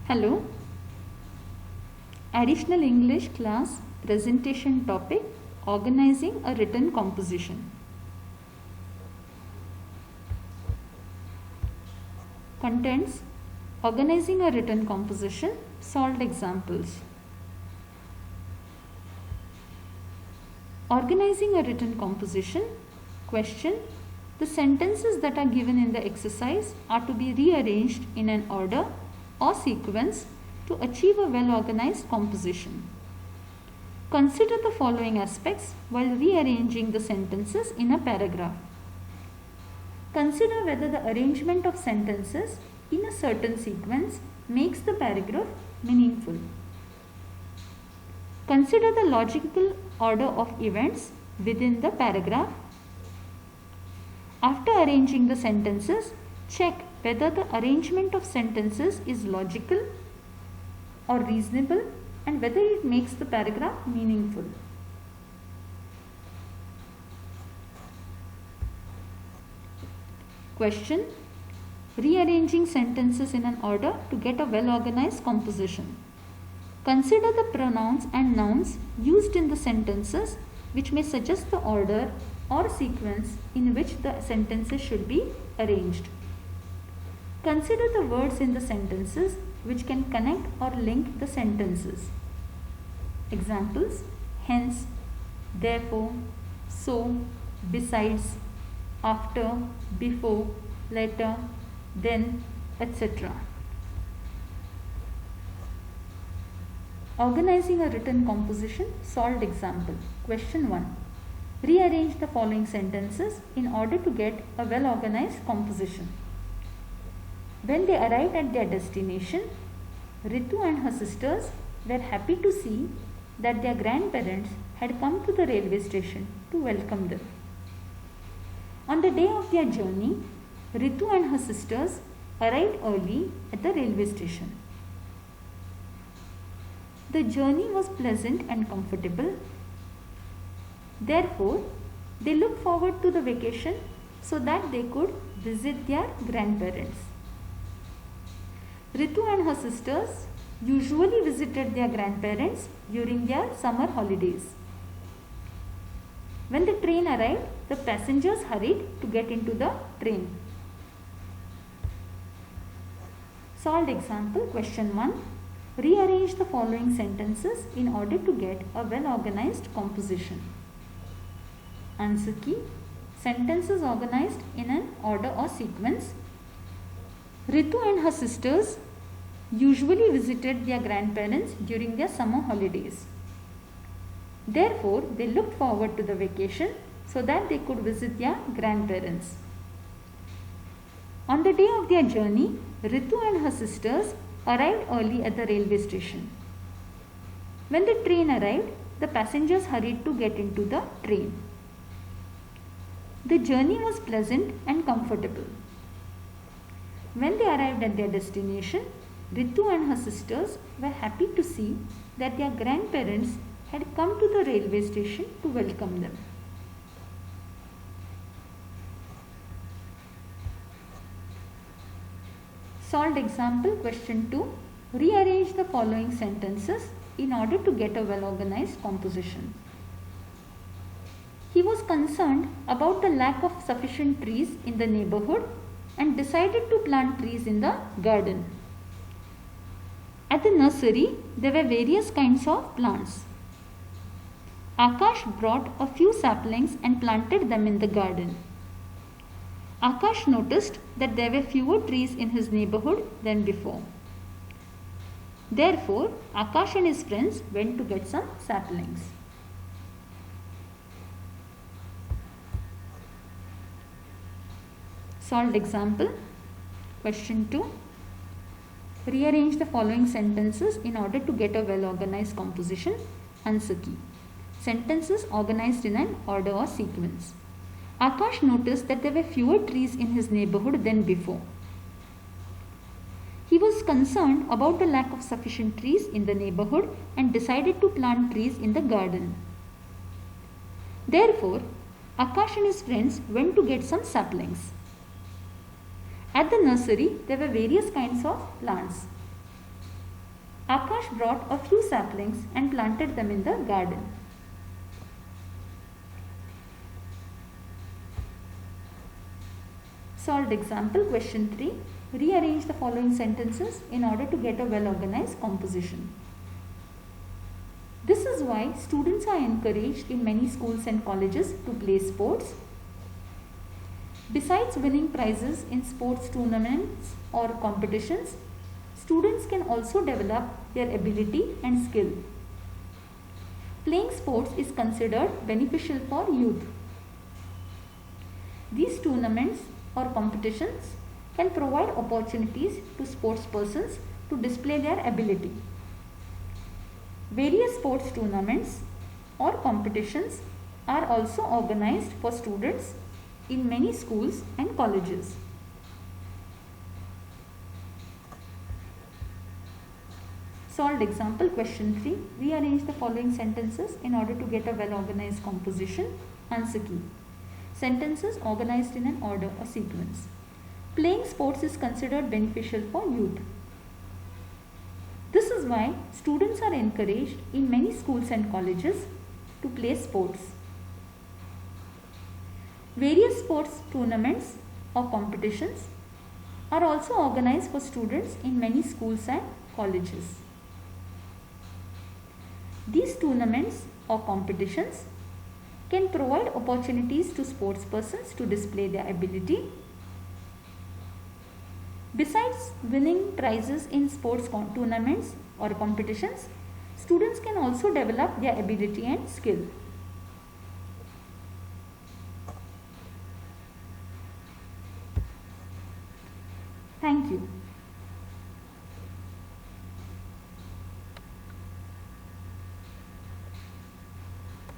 Hello. Additional English class presentation topic: Organizing a written composition. Contents: Organizing a written composition. Solved examples. Organizing a written composition. Question: the sentences that are given in the exercise are to be rearranged in an order or sequence to achieve a well-organized composition. Consider the following aspects while rearranging the sentences in a paragraph. Consider whether the arrangement of sentences in a certain sequence makes the paragraph meaningful. Consider the logical order of events within the paragraph. After arranging the sentences, check whether the arrangement of sentences is logical or reasonable and whether it makes the paragraph meaningful. Question: rearranging sentences in an order to get a well-organized composition. Consider the pronouns and nouns used in the sentences which may suggest the order or sequence in which the sentences should be arranged. Consider the words in the sentences which can connect or link the sentences. Examples: hence, therefore, so, besides, after, before, later, then, etc. Organizing a written composition. Solved example. Question 1. Rearrange the following sentences in order to get a well-organized composition. When they arrived at their destination, Ritu and her sisters were happy to see that their grandparents had come to the railway station to welcome them. On the day of their journey, Ritu and her sisters arrived early at the railway station. The journey was pleasant and comfortable. Therefore, they looked forward to the vacation so that they could visit their grandparents. Ritu and her sisters usually visited their grandparents during their summer holidays. When the train arrived, the passengers hurried to get into the train. Solved example. Question 1. Rearrange the following sentences in order to get a well-organized composition. Answer key: sentences organized in an order or sequence. Ritu and her sisters usually visited their grandparents during their summer holidays. Therefore, they looked forward to the vacation so that they could visit their grandparents. On the day of their journey, Ritu and her sisters arrived early at the railway station. When the train arrived, the passengers hurried to get into the train. The journey was pleasant and comfortable. When they arrived at their destination, Ritu and her sisters were happy to see that their grandparents had come to the railway station to welcome them. Solved example. Question 2. Rearrange the following sentences in order to get a well-organized composition. He was concerned about the lack of sufficient trees in the neighborhood and decided to plant trees in the garden. At the nursery, there were various kinds of plants. Akash brought a few saplings and planted them in the garden. Akash noticed that there were fewer trees in his neighborhood than before. Therefore, Akash and his friends went to get some saplings. Solved example. Question 2. Rearrange the following sentences in order to get a well-organized composition. Answer key: sentences organized in an order or sequence. Akash noticed that there were fewer trees in his neighborhood than before. He was concerned about the lack of sufficient trees in the neighborhood and decided to plant trees in the garden. Therefore, Akash and his friends went to get some saplings. At the nursery, there were various kinds of plants. Akash brought a few saplings and planted them in the garden. Solved example question 3. Rearrange the following sentences in order to get a well-organized composition. This is why students are encouraged in many schools and colleges to play sports. Besides winning prizes in sports tournaments or competitions, students can also develop their ability and skill. Playing sports is considered beneficial for youth. These tournaments or competitions can provide opportunities to sports persons to display their ability. Various sports tournaments or competitions are also organized for students in many schools and colleges. Solved example question 3. Rearrange the following sentences in order to get a well-organized composition. Answer key. Sentences organized in an order or sequence. Playing sports is considered beneficial for youth. This is why students are encouraged in many schools and colleges to play sports. Various sports tournaments or competitions are also organized for students in many schools and colleges. These tournaments or competitions can provide opportunities to sports persons to display their ability. Besides winning prizes in sports tournaments or competitions, students can also develop their ability and skill. Thank you.